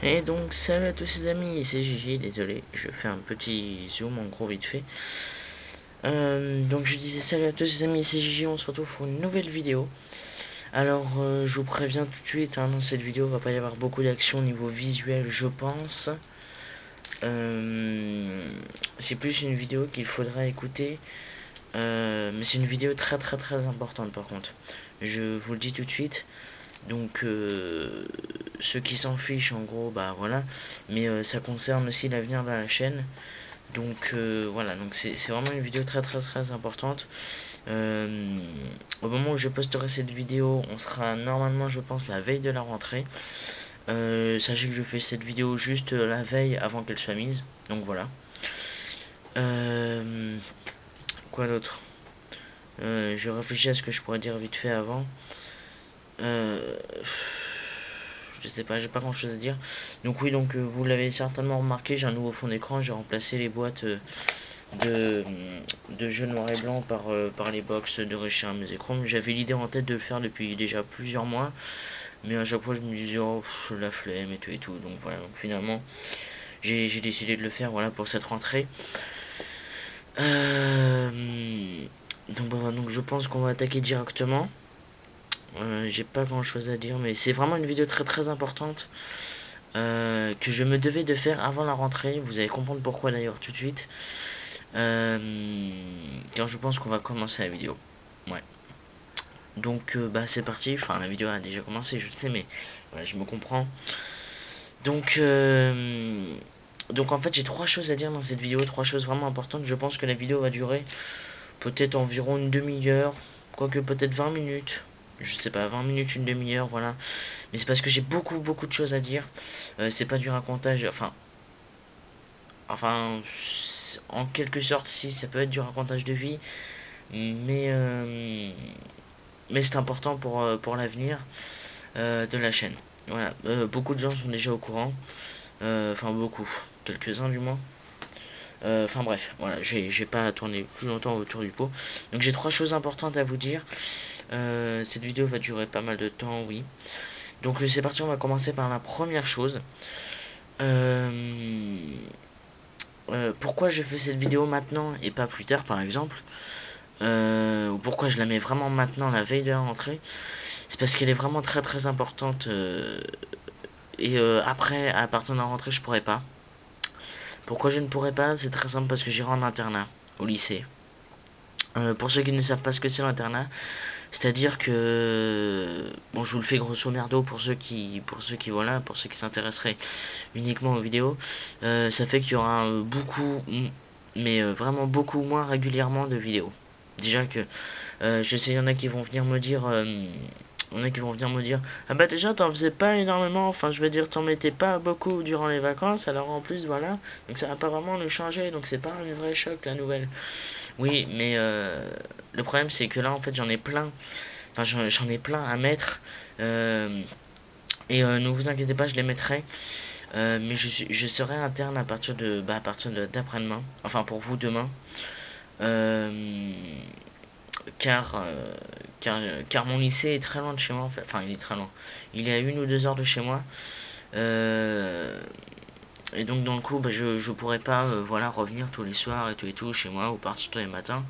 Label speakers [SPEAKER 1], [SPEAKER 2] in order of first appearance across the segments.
[SPEAKER 1] Et donc salut à tous les amis, c'est Gigi, désolé, je fais un petit zoom en gros vite fait. Donc je disais salut à tous les amis, c'est Gigi, on se retrouve pour une nouvelle vidéo. Alors je vous préviens tout de suite, dans cette vidéo va pas y avoir beaucoup d'action au niveau visuel je pense. C'est plus une vidéo qu'il faudra écouter, mais c'est une vidéo très importante par contre. Je vous le dis tout de suite. Donc ceux qui s'en fichent en gros bah voilà, mais ça concerne aussi l'avenir de la chaîne. Donc voilà, donc c'est vraiment une vidéo très importante. Au moment où je posterai cette vidéo, on sera normalement je pense la veille de la rentrée. Sachez que je fais cette vidéo juste la veille avant qu'elle soit mise. Donc voilà. Quoi d'autre? Je réfléchis à ce que je pourrais dire vite fait avant. Euh, je sais pas, j'ai pas grand chose à dire. Donc oui, donc vous l'avez certainement remarqué, j'ai un nouveau fond d'écran, j'ai remplacé les boîtes de, de jeux noir et blanc par les box de Richard Musicrom. J'avais l'idée en tête de le faire depuis déjà plusieurs mois, mais à chaque fois je me disais oh la flemme et tout. Donc voilà, donc finalement j'ai décidé de le faire voilà pour cette rentrée. Donc, bah, donc je pense qu'on va attaquer directement. J'ai pas grand chose à dire, mais c'est vraiment une vidéo très importante que je me devais de faire avant la rentrée. Vous allez comprendre pourquoi d'ailleurs tout de suite. Car je pense qu'on va commencer la vidéo. Ouais. Donc bah c'est parti. Enfin la vidéo a déjà commencé, je sais, mais voilà, je me comprends. Donc donc en fait j'ai trois choses à dire dans cette vidéo, trois choses vraiment importantes. Je pense que la vidéo va durer peut-être environ une demi-heure, quoique peut-être 20 minutes. Je sais pas, 20 minutes, une demi-heure, voilà. Mais c'est parce que j'ai beaucoup de choses à dire. C'est pas du racontage, enfin, en quelque sorte, si, ça peut être du racontage de vie, mais, mais c'est important pour l'avenir de la chaîne. Voilà, beaucoup de gens sont déjà au courant, enfin beaucoup, quelques-uns du moins. Enfin bref, voilà, j'ai pas tourné plus longtemps autour du pot. Donc j'ai trois choses importantes à vous dire. Cette vidéo va durer pas mal de temps, oui. Donc c'est parti, on va commencer par la première chose. Euh, Pourquoi je fais cette vidéo maintenant et pas plus tard par exemple, ou pourquoi je la mets vraiment maintenant la veille de la rentrée, c'est parce qu'elle est vraiment très importante, et après à partir de la rentrée je pourrais pas. Pourquoi je ne pourrais pas? C'est très simple, parce que j'irai en internat au lycée. Pour ceux qui ne savent pas ce que c'est l'internat, c'est-à-dire que bon, je vous le fais grosso merdo pour ceux qui s'intéresseraient uniquement aux vidéos. Ça fait qu'il y aura beaucoup, mais vraiment beaucoup moins régulièrement de vidéos. Déjà que je sais, il y en a qui vont venir me dire, ah bah déjà t'en faisais pas énormément, enfin je veux dire t'en mettais pas beaucoup durant les vacances, alors en plus voilà, donc ça va pas vraiment nous changer, donc c'est pas un vrai choc la nouvelle. Oui, mais le problème c'est que là en fait j'en ai plein, enfin j'en ai plein à mettre, et ne vous inquiétez pas, je les mettrai. Mais je serai interne à partir d'après-demain, enfin pour vous demain, euh, car, car mon lycée est très loin de chez moi en fait. Enfin il est très loin, il est à 1 ou 2 heures de chez moi. Euh, et donc dans le coup bah, je pourrais pas voilà revenir tous les soirs et tout chez moi ou partir tous les matins.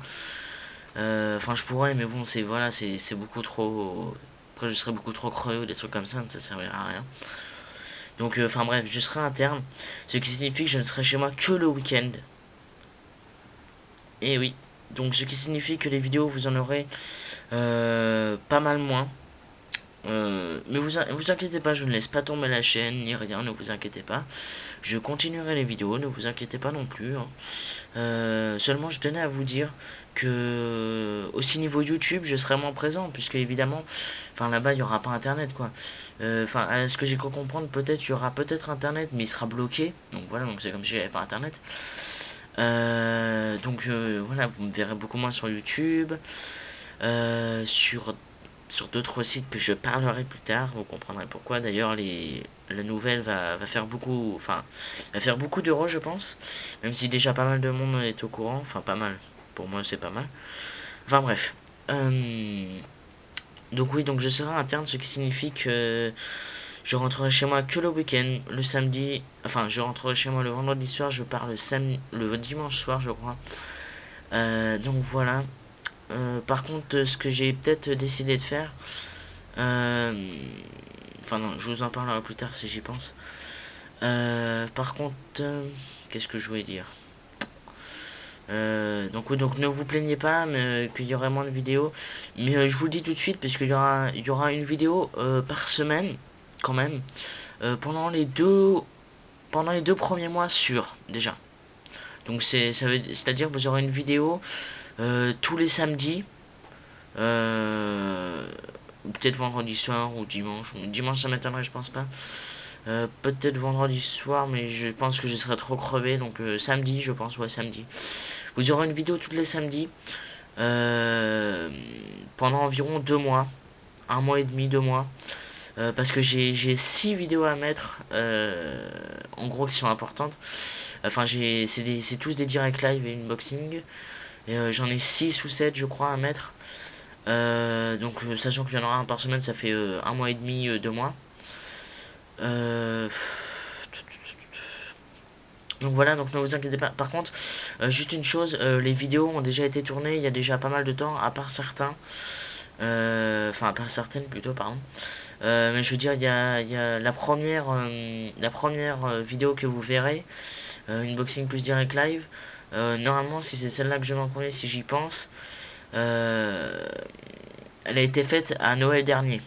[SPEAKER 1] Enfin je pourrais, mais bon c'est voilà, c'est beaucoup trop. Après je serais beaucoup trop creux ou des trucs comme ça servirait à rien. Donc enfin bref, je serai interne, ce qui signifie que je ne serai chez moi que le week-end. Et oui, donc ce qui signifie que les vidéos vous en aurez pas mal moins. Mais vous inquiétez pas, je ne laisse pas tomber la chaîne ni rien, ne vous inquiétez pas. Je continuerai les vidéos, ne vous inquiétez pas non plus, hein. Seulement je tenais à vous dire que aussi niveau YouTube je serai moins présent, puisque évidemment enfin là-bas il y aura pas internet quoi. Enfin à ce que j'ai cru comprendre, peut-être il y aura peut-être internet, mais il sera bloqué, donc voilà, donc c'est comme si j'avais pas internet. Donc voilà, vous me verrez beaucoup moins sur YouTube, euh, sur sur d'autres sites que je parlerai plus tard, vous comprendrez pourquoi. D'ailleurs, la nouvelle va faire beaucoup, enfin, va faire beaucoup d'euros, je pense. Même si déjà pas mal de monde est au courant, enfin pas mal. Pour moi, c'est pas mal. Enfin bref. Donc oui, donc je serai interne, ce qui signifie que Je rentrerai chez moi que le week-end, le samedi, enfin je rentrerai chez moi le vendredi soir, je pars le dimanche soir je crois. Donc voilà. Par contre, ce que j'ai peut-être décidé de faire, enfin non, je vous en parlerai plus tard si j'y pense. Par contre, qu'est-ce que je voulais dire? Donc oui, donc ne vous plaignez pas qu'il y aurait moins de vidéos, mais je vous le dis tout de suite parce qu'il y aura une vidéo par semaine quand même pendant les deux premiers mois sûrs déjà. Donc c'est-à-dire que vous aurez une vidéo tous les samedis, ou peut-être vendredi soir ou dimanche. Dimanche ça m'étonnerait, je pense pas. Peut-être vendredi soir, mais je pense que je serai trop crevé, donc samedi, je pense, ouais, samedi. Vous aurez une vidéo tous les samedis pendant environ 2 mois, 1 mois et demi, 2 mois. Parce que j'ai 6 vidéos à mettre, en gros, qui sont importantes. Enfin, c'est tous des direct live et unboxing. Et j'en ai 6 ou 7 je crois à mettre. Donc sachant qu'il y en aura un par semaine, ça fait 1 mois et demi, 2 mois. Donc voilà, donc ne vous inquiétez pas. Par contre, juste une chose, les vidéos ont déjà été tournées il y a déjà pas mal de temps, à part certains. Enfin, à part certaines plutôt, pardon. Mais je veux dire, il y a la première vidéo que vous verrez, unboxing plus direct live. Normalement, si c'est celle-là que je vais en premier, si j'y pense, elle a été faite à Noël dernier.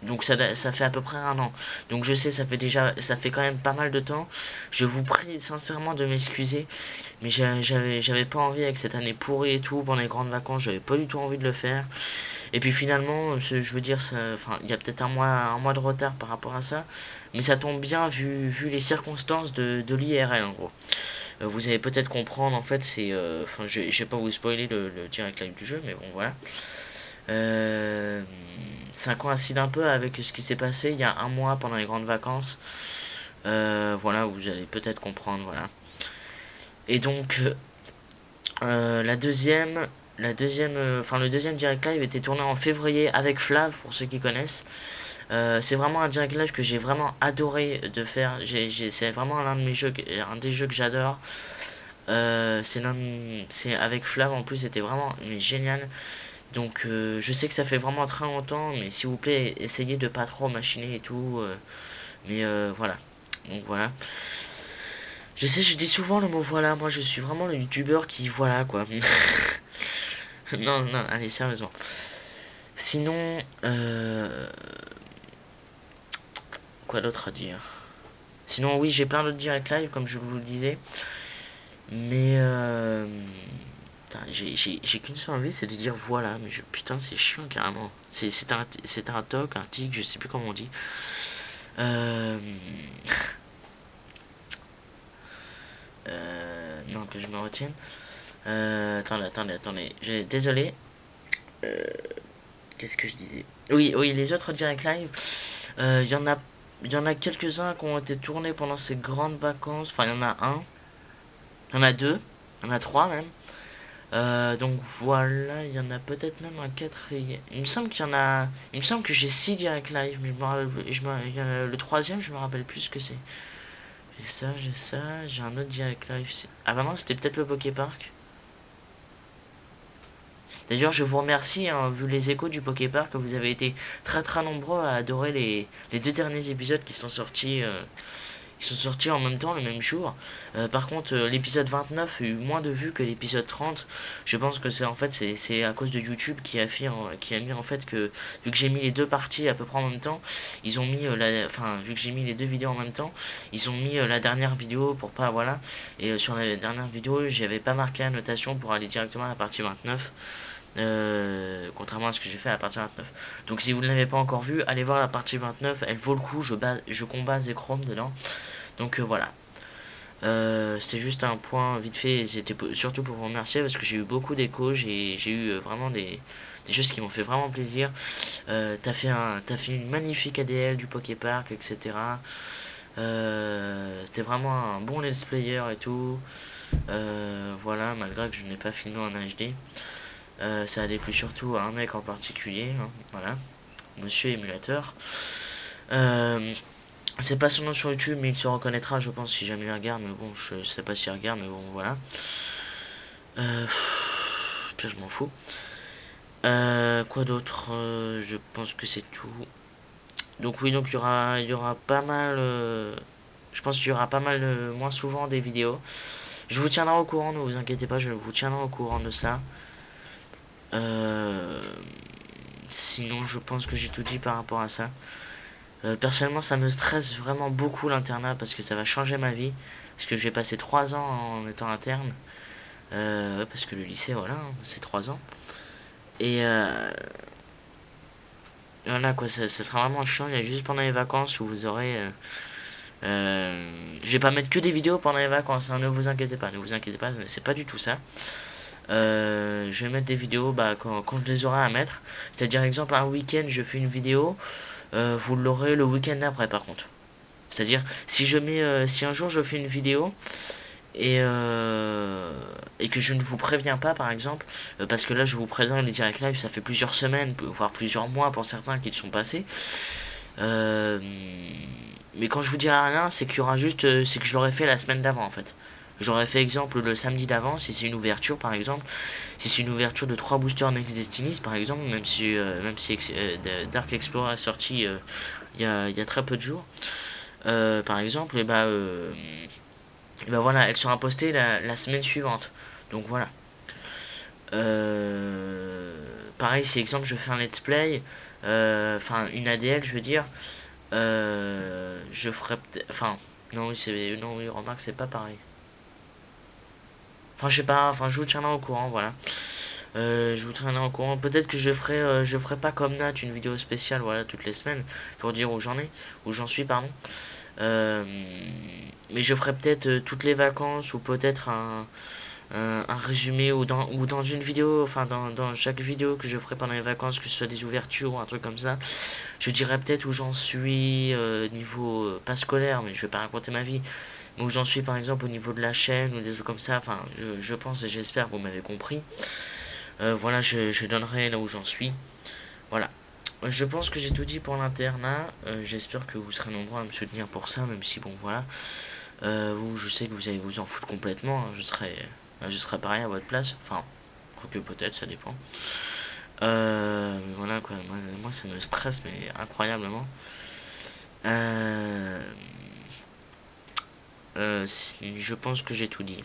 [SPEAKER 1] Donc ça fait à peu près 1 an. Donc je sais, ça fait quand même pas mal de temps. Je vous prie sincèrement de m'excuser, mais j'avais pas envie avec cette année pourrie et tout pendant les grandes vacances. J'avais pas du tout envie de le faire. Et puis finalement, je veux dire, enfin, il y a peut-être un mois de retard par rapport à ça, mais ça tombe bien vu les circonstances de l'IRL en gros. Vous allez peut-être comprendre en fait, enfin, je vais pas vous spoiler le direct live du jeu, mais bon voilà. Ça coïncide un peu avec ce qui s'est passé il y a 1 mois pendant les grandes vacances. Voilà, vous allez peut-être comprendre, voilà. Et donc, enfin le deuxième direct live était tourné en février avec Flav, pour ceux qui connaissent. C'est vraiment un direct live que j'ai vraiment adoré de faire. C'est vraiment l'un de mes jeux, un des jeux que j'adore. C'est avec Flav en plus, c'était vraiment génial. Donc je sais que ça fait vraiment très longtemps, mais s'il vous plaît, essayez de pas trop machiner et tout. Mais voilà. Donc voilà. Je sais, je dis souvent le mot voilà. Moi, je suis vraiment le youtubeur qui voilà quoi. Non, non, allez, sérieusement. Sinon, quoi d'autre à dire? Sinon, oui, j'ai plein d'autres directs live, comme je vous le disais. Mais, j'ai qu'une seule envie, c'est de dire voilà. Mais putain, c'est chiant carrément. C'est un toc, un tic, je sais plus comment on dit. Non, que je me retienne. Attendez. Désolé. Qu'est-ce que je disais? Oui, les autres direct live, il y en a quelques-uns qui ont été tournés pendant ces grandes vacances. Enfin, il y en a un, il y en a deux, il y en a trois même. Donc voilà, il y en a peut-être même un quatrième. Il me semble qu'il y en a. Il me semble que j'ai 6 direct live, mais le troisième, je me rappelle plus ce que c'est. J'ai ça, j'ai un autre direct live. Ah bah non, c'était peut-être le Poképark. D'ailleurs, je vous remercie, hein, vu les échos du Poképark, que vous avez été très très nombreux à adorer les deux derniers épisodes qui sont sortis en même temps, le même jour. Par contre, l'épisode 29 a eu moins de vues que l'épisode 30. Je pense que c'est à cause de YouTube qui a mis en fait que, vu que j'ai mis les deux parties à peu près en même temps, ils ont mis, enfin, vu que j'ai mis les deux vidéos en même temps, ils ont mis la dernière vidéo pour pas, voilà. Et sur la dernière vidéo, j'avais pas marqué la notation pour aller directement à la partie 29. Contrairement à ce que j'ai fait à la partie 29. Donc si vous ne l'avez pas encore vu, allez voir la partie 29, elle vaut le coup, je combats Zekrom dedans. Donc voilà. C'était juste un point vite fait, c'était surtout pour vous remercier parce que j'ai eu beaucoup d'échos, j'ai eu vraiment des choses qui m'ont fait vraiment plaisir. T'as fait une magnifique ADL du Poképark, etc. C'était vraiment un bon let's player et tout. Voilà, malgré que je n'ai pas filmé en HD. Ça a déplu surtout à un mec en particulier, hein, voilà, Monsieur Émulateur. C'est pas son nom sur YouTube, mais il se reconnaîtra, je pense, si jamais il regarde. Mais bon, je sais pas s'il regarde, mais bon, voilà. Pire, je m'en fous. Quoi d'autre? Je pense que c'est tout. Donc oui, donc il y aura pas mal. Je pense qu'il y aura pas mal moins souvent des vidéos. Je vous tiendrai au courant, ne vous inquiétez pas, je vous tiendrai au courant de ça. Euh, Sinon, je pense que j'ai tout dit par rapport à ça. Personnellement, ça me stresse vraiment beaucoup l'internat parce que ça va changer ma vie. Parce que je vais passer 3 ans en étant interne. Parce que le lycée, voilà, hein, c'est 3 ans. Et voilà quoi, ça sera vraiment chiant. Il y a juste pendant les vacances où vous aurez. Je vais pas mettre que des vidéos pendant les vacances, hein, ne vous inquiétez pas, ne vous inquiétez pas, c'est pas du tout ça. Je vais mettre des vidéos quand je les aurai à mettre. C'est-à-dire, exemple, un week-end, je fais une vidéo, vous l'aurez le week-end d'après par contre. C'est-à-dire, si un jour je fais une vidéo et que je ne vous préviens pas par exemple, parce que là je vous présente les direct live, ça fait plusieurs semaines, voire plusieurs mois pour certains qui sont passés. Mais quand je vous dirai rien, c'est qu'il y aura juste, c'est que je l'aurais fait la semaine d'avant en fait. J'aurais fait exemple le samedi d'avant, si c'est une ouverture par exemple, si c'est une ouverture de 3 boosters Next Destinies par exemple, même si Dark Explorer est sorti il y a très peu de jours, par exemple, et bah voilà, elle sera postée la semaine suivante. Donc voilà. Pareil, si exemple je fais un let's play, enfin une ADL, je veux dire, je ferai peut-être, enfin non oui non oui remarque c'est pas pareil. Enfin je sais pas, enfin je vous tiendrai au courant, voilà. Je vous tiendrai au courant. Peut-être que je ferai pas comme Nat une vidéo spéciale, voilà, toutes les semaines pour dire où j'en suis, pardon. Euh, mais je ferai peut-être toutes les vacances ou peut-être un résumé ou dans une vidéo, enfin dans chaque vidéo que je ferai pendant les vacances, que ce soit des ouvertures ou un truc comme ça, je dirai peut-être où j'en suis niveau pas scolaire, mais je vais pas raconter ma vie, mais où j'en suis par exemple au niveau de la chaîne ou des trucs comme ça. Enfin, je pense et j'espère que vous m'avez compris. Voilà, je donnerai là où j'en suis. Voilà. Je pense que j'ai tout dit pour l'internat. J'espère que vous serez nombreux à me soutenir pour ça, même si bon voilà. Vous, je sais que vous allez vous en foutre complètement, hein. Je serais pareil à votre place. Enfin, quoique peut-être, ça dépend. Voilà quoi, moi ça me stresse mais incroyablement. Euh, je pense que j'ai tout dit.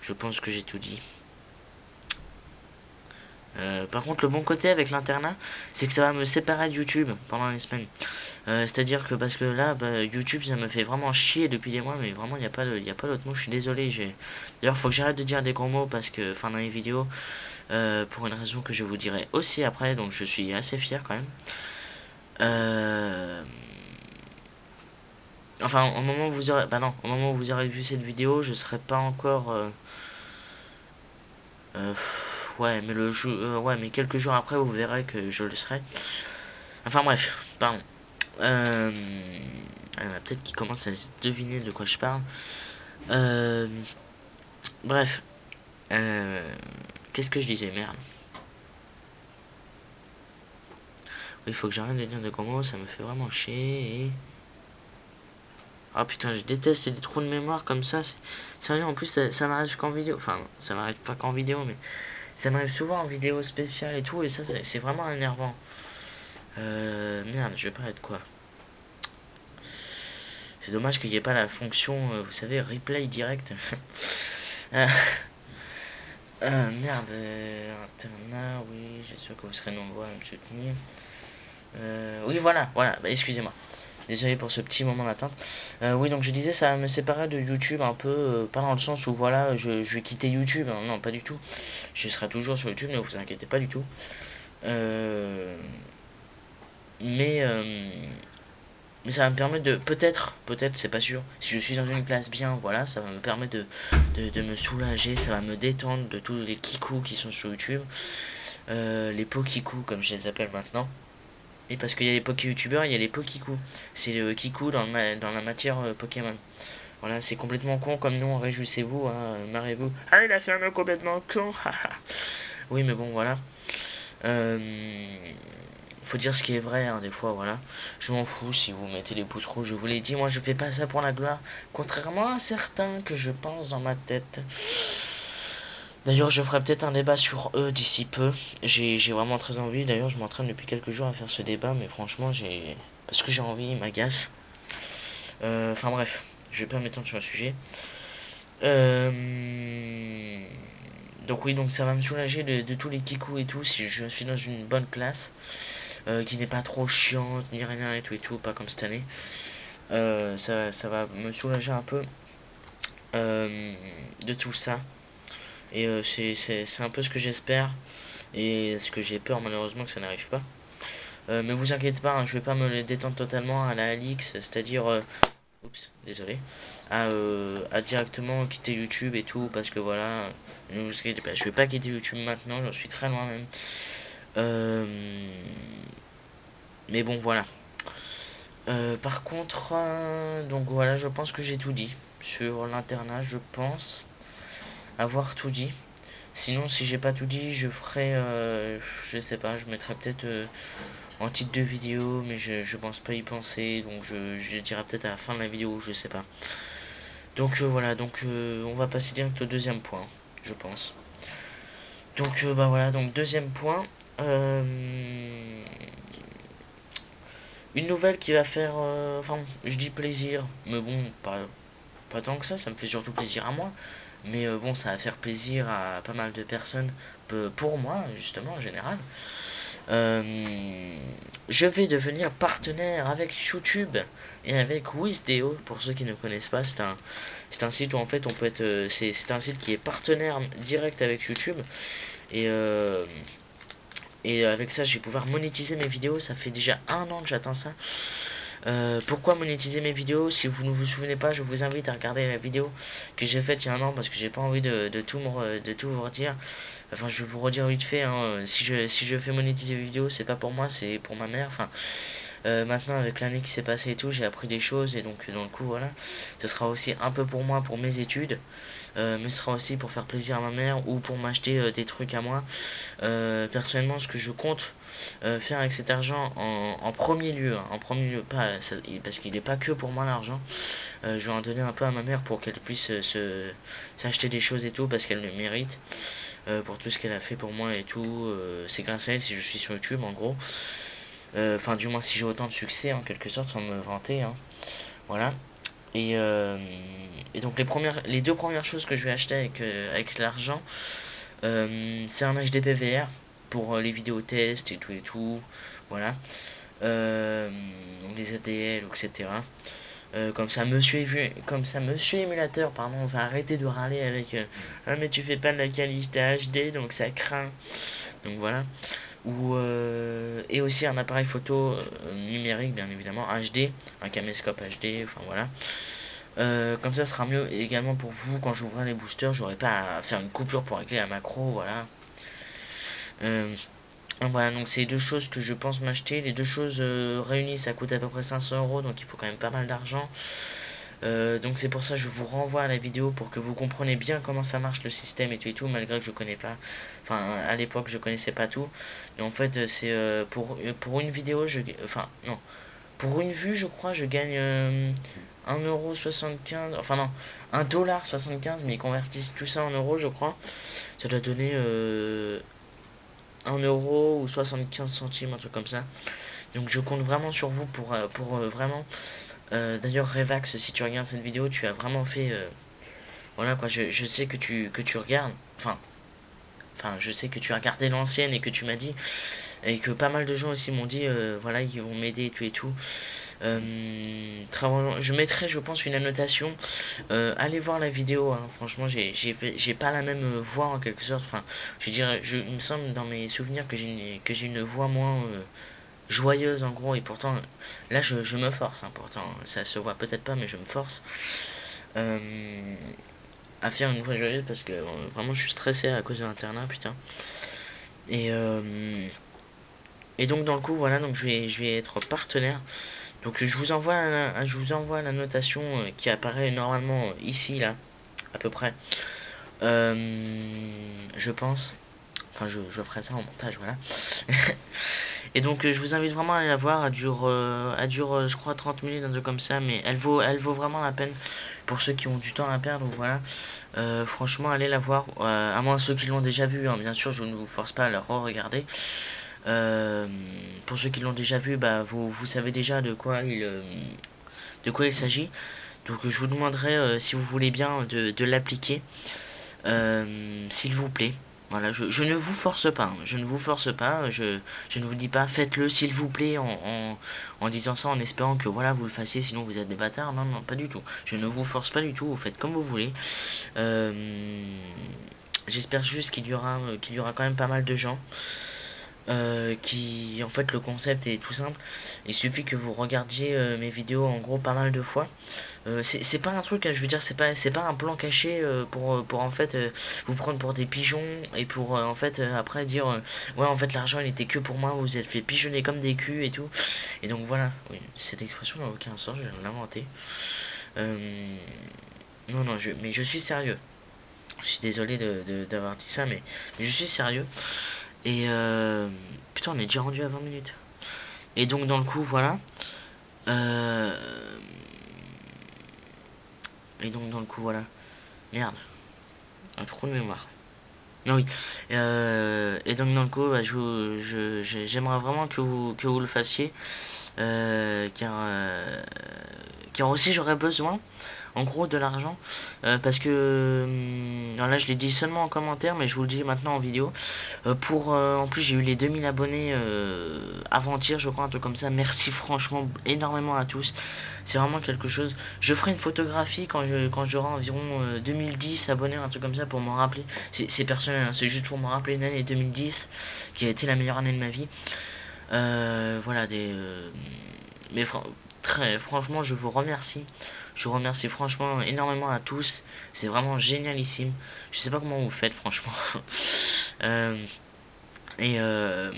[SPEAKER 1] Je pense que j'ai tout dit. Par contre, le bon côté avec l'internat, c'est que ça va me séparer de YouTube pendant les semaines. C'est-à-dire que parce que là, YouTube, ça me fait vraiment chier depuis des mois, mais vraiment, il n'y a pas d'autre mot. Je suis désolé. D'ailleurs, faut que j'arrête de dire des gros mots parce que, enfin, dans les vidéos, pour une raison que je vous dirai aussi après. Donc, je suis assez fier quand même. Enfin, au moment où vous aurez, bah non, au moment où vous aurez vu cette vidéo, je serai pas encore. Euh, ouais, mais ouais, mais quelques jours après, vous verrez que je le serai. Enfin bref, pardon. Euh, Peut-être qu'il commence à deviner de quoi je parle. Euh, Bref. Qu'est-ce que je disais, merde. Oui, il faut que j'arrête de dire de gros mots, ça me fait vraiment chier. Ah putain, je déteste des trous de mémoire comme ça. Sérieux, en plus, ça m'arrive qu'en vidéo. Enfin, ça m'arrive pas qu'en vidéo, mais ça m'arrive souvent en vidéo spéciale et tout. Et ça, c'est vraiment énervant. Merde, je vais pas être quoi. C'est dommage qu'il n'y ait pas la fonction, vous savez, replay direct. euh, Merde, internat, oui, j'espère que vous serez nombreux à me soutenir. Oui, voilà, voilà, bah, excusez-moi. Désolé pour ce petit moment d'attente. Oui, donc je disais, ça va me séparer de YouTube un peu, pas dans le sens où voilà, je vais quitter YouTube, hein, non, pas du tout. Je serai toujours sur YouTube, ne vous inquiétez pas du tout. Mais ça va me permettre de, peut-être, c'est pas sûr, si je suis dans une classe bien, voilà, ça va me permettre de me soulager, ça va me détendre de tous les kikous qui sont sur YouTube, les pokikous comme je les appelle maintenant. Et parce qu'il y a les poké-youtubeurs, il y a les pokikous. C'est le kikou dans la matière Pokémon. Voilà, c'est complètement con comme nom, réjouissez-vous, hein, marrez-vous. Ah, il a fait un nom complètement con, oui, mais bon, voilà. Euh, faut dire ce qui est vrai, hein, des fois, voilà. Je m'en fous si vous mettez les pouces rouges, je vous l'ai dit, moi je fais pas ça pour la gloire, contrairement à certains que je pense dans ma tête. D'ailleurs, je ferai peut-être un débat sur eux d'ici peu. J'ai vraiment très envie. D'ailleurs, je m'entraîne depuis quelques jours à faire ce débat, mais franchement, j'ai parce que j'ai envie, il m'agace. Enfin bref, je vais pas m'étendre sur le sujet. Donc oui, donc ça va me soulager de tous les kikous et tout si je suis dans une bonne classe qui n'est pas trop chiante ni rien et tout, pas comme cette année. Ça va me soulager un peu de tout ça. Et c'est un peu ce que j'espère et ce que j'ai peur malheureusement que ça n'arrive pas. Mais vous inquiétez pas, hein, je vais pas me détendre totalement à la Alix, c'est-à-dire oups, désolé, à directement quitter YouTube et tout, parce que voilà, ne vous inquiétez pas, je vais pas quitter YouTube maintenant, j'en suis très loin même. Euh, mais bon, voilà. Par contre, donc voilà, je pense que j'ai tout dit sur l'internat, je pense avoir tout dit. Sinon, si j'ai pas tout dit, je ferai, je sais pas, je mettrai peut-être en titre de vidéo, mais je pense pas y penser, donc je dirai peut-être à la fin de la vidéo, je sais pas. Donc voilà, donc on va passer direct au deuxième point, je pense. Donc bah voilà, donc deuxième point, une nouvelle qui va faire, enfin je dis plaisir, mais bon, pas tant que ça me fait surtout plaisir à moi. Mais bon, ça va faire plaisir à pas mal de personnes, pour moi justement en général. Je vais devenir partenaire avec YouTube et avec Wisdeo. Pour ceux qui ne connaissent pas, c'est un site où en fait on peut être, c'est un site qui est partenaire direct avec YouTube et avec ça je vais pouvoir monétiser mes vidéos. Ça fait déjà un an que j'attends ça. Pourquoi monétiser mes vidéos? Si vous ne vous souvenez pas, je vous invite à regarder la vidéo que j'ai faite il y a un an parce que j'ai pas envie de tout vous redire. Enfin, je vais vous redire vite fait, hein, si je fais monétiser mes vidéos, c'est pas pour moi, c'est pour ma mère. Enfin, maintenant avec l'année qui s'est passée et tout, j'ai appris des choses et donc dans le coup voilà, ce sera aussi un peu pour moi, pour mes études, mais ce sera aussi pour faire plaisir à ma mère ou pour m'acheter des trucs à moi. Personnellement, ce que je compte faire avec cet argent en premier lieu, hein, en premier lieu, pas parce qu'il n'est pas que pour moi l'argent. Je vais en donner un peu à ma mère pour qu'elle puisse s'acheter des choses et tout parce qu'elle le mérite. Pour tout ce qu'elle a fait pour moi et tout, c'est grâce à elle si je suis sur YouTube en gros. Enfin, du moins, si j'ai autant de succès, en quelque sorte, sans me vanter, hein. Voilà. Et, donc, les deux premières choses que je vais acheter avec l'argent, c'est un HDP VR pour les vidéos tests et tout. Voilà. Donc, les ADL, etc. Comme ça, monsieur émulateur, pardon, on va arrêter de râler avec ah, mais tu fais pas de la qualité HD, donc ça craint. Donc voilà. Et aussi un appareil photo numérique bien évidemment HD, un caméscope HD, enfin voilà. Comme ça sera mieux également pour vous quand j'ouvrirai les boosters, j'aurai pas à faire une coupure pour régler la macro, voilà. Voilà, donc c'est deux choses que je pense m'acheter. Les deux choses réunies ça coûte à peu près 500 €, donc il faut quand même pas mal d'argent. Donc c'est pour ça que je vous renvoie à la vidéo pour que vous compreniez bien comment ça marche le système et tout, malgré que je connais pas, enfin à l'époque je connaissais pas tout. Et en fait c'est pour une vidéo, enfin non, pour une vue je crois je gagne 1,75€, enfin non, 1,75$, mais ils convertissent tout ça en euros je crois. Ça doit donner 1 € ou 75 centimes, un truc comme ça. Donc je compte vraiment sur vous pour vraiment. D'ailleurs, Revax, si tu regardes cette vidéo, tu as vraiment fait. Voilà quoi, je sais que tu regardes. Enfin, je sais que tu as regardé l'ancienne et que tu m'as dit. Et que pas mal de gens aussi m'ont dit, voilà, ils vont m'aider et tout. Je mettrai, je pense, une annotation. Allez voir la vidéo, hein. Franchement, j'ai pas la même voix en quelque sorte. Enfin, je veux dire, il me semble dans mes souvenirs que j'ai une voix moins joyeuse en gros, et pourtant là je me force, hein, pourtant ça se voit peut-être pas mais je me force à faire une voix joyeuse parce que vraiment je suis stressé à cause de l'internat, putain. Et donc dans le coup voilà, donc je vais être partenaire, donc je vous envoie la notation qui apparaît normalement ici là à peu près, je pense. Enfin, je ferai ça en montage, voilà. Et donc, je vous invite vraiment à aller la voir. Elle dure je crois, 30 minutes, un truc comme ça. Mais elle vaut vraiment la peine pour ceux qui ont du temps à perdre. Voilà. Franchement, allez la voir. À moins ceux qui l'ont déjà vu, hein. Bien sûr, je ne vous force pas à la re-regarder. Pour ceux qui l'ont déjà vu, bah, vous savez déjà de quoi il s'agit. Donc, je vous demanderai, si vous voulez bien, de l'appliquer. S'il vous plaît. Voilà, je ne vous force pas, hein. Je ne vous force pas, je ne vous dis pas faites-le s'il vous plaît en disant ça, en espérant que voilà vous le fassiez, sinon vous êtes des bâtards. Non, non, pas du tout. Je ne vous force pas du tout, vous faites comme vous voulez. J'espère juste qu'il y aura quand même pas mal de gens. En fait, le concept est tout simple. Il suffit que vous regardiez mes vidéos en gros pas mal de fois. C'est pas un truc, je veux dire, c'est pas un plan caché pour en fait vous prendre pour des pigeons et pour en fait après dire ouais, en fait l'argent il était que pour moi, vous vous êtes fait pigeonner comme des culs et tout. Et donc voilà, oui, cette expression n'a aucun sens, je viens de l'inventer. Non, non, mais je suis sérieux. Je suis désolé d'avoir dit ça, mais je suis sérieux. Et putain, on est déjà rendu à 20 minutes. Et donc, dans le coup, voilà. Euh, et donc, dans le coup, voilà. Merde. Un trou de mémoire. Ah oui. Et donc, dans le coup, bah, j'aimerais vraiment que vous le fassiez. Car aussi j'aurais besoin en gros de l'argent parce que alors là je l'ai dit seulement en commentaire mais je vous le dis maintenant en vidéo en plus j'ai eu les 2000 abonnés avant-hier je crois, un truc comme ça. Merci franchement énormément à tous, c'est vraiment quelque chose. Je ferai une photographie quand j'aurai environ 2010 abonnés, un truc comme ça, pour m'en rappeler. C'est personnel, hein, c'est juste pour me rappeler une année 2010 qui a été la meilleure année de ma vie. Voilà mais franchement je vous remercie. Je vous remercie franchement énormément à tous. C'est vraiment génialissime. Je sais pas comment vous faites franchement. Euh, et, euh,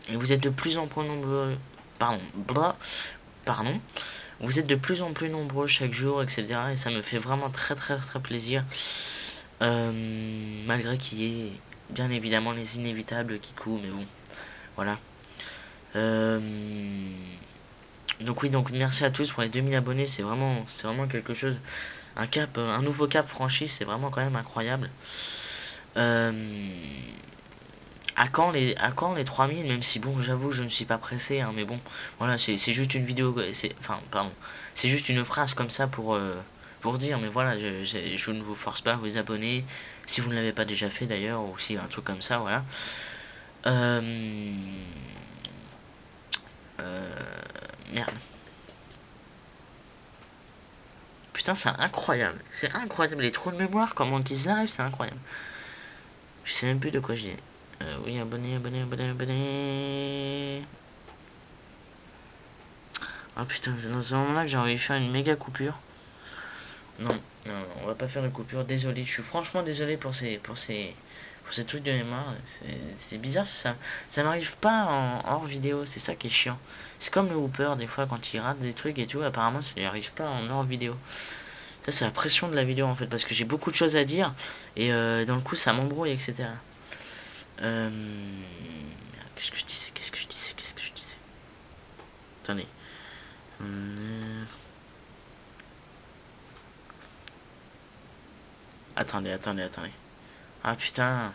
[SPEAKER 1] et vous êtes de plus en plus nombreux. Pardon. Vous êtes de plus en plus nombreux chaque jour, etc. Et ça me fait vraiment très très très plaisir. Malgré qu'il y ait bien évidemment les inévitables qui courent, mais bon, voilà. Euh, donc oui, donc merci à tous pour les 2000 abonnés, c'est vraiment quelque chose, un nouveau cap franchi, c'est vraiment quand même incroyable. Euh, à quand les 3000, même si bon, j'avoue, je ne suis pas pressé, hein, mais bon, voilà, c'est juste une vidéo, c'est juste une phrase comme ça pour dire, mais voilà, je ne vous force pas à vous abonner, si vous ne l'avez pas déjà fait d'ailleurs, ou si un truc comme ça, voilà. Euh, Merde. Putain, c'est incroyable. C'est incroyable. Les trous de mémoire, comment ils arrivent, c'est incroyable. Je sais même plus de quoi j'ai. Oui, abonné. Ah putain, c'est dans ce moment-là que j'ai envie de faire une méga coupure. Non, non, non, on va pas faire de coupure. Désolé, je suis franchement désolé pour ces trucs de mémoire. C'est bizarre, ça n'arrive pas en hors vidéo. C'est ça qui est chiant. C'est comme le Hooper, des fois, quand il rate des trucs et tout, apparemment, ça lui arrive pas en hors vidéo. Ça, c'est la pression de la vidéo en fait, parce que j'ai beaucoup de choses à dire et dans le coup, ça m'embrouille, etc. Qu'est-ce que je disais? Attendez. Attendez. Ah putain.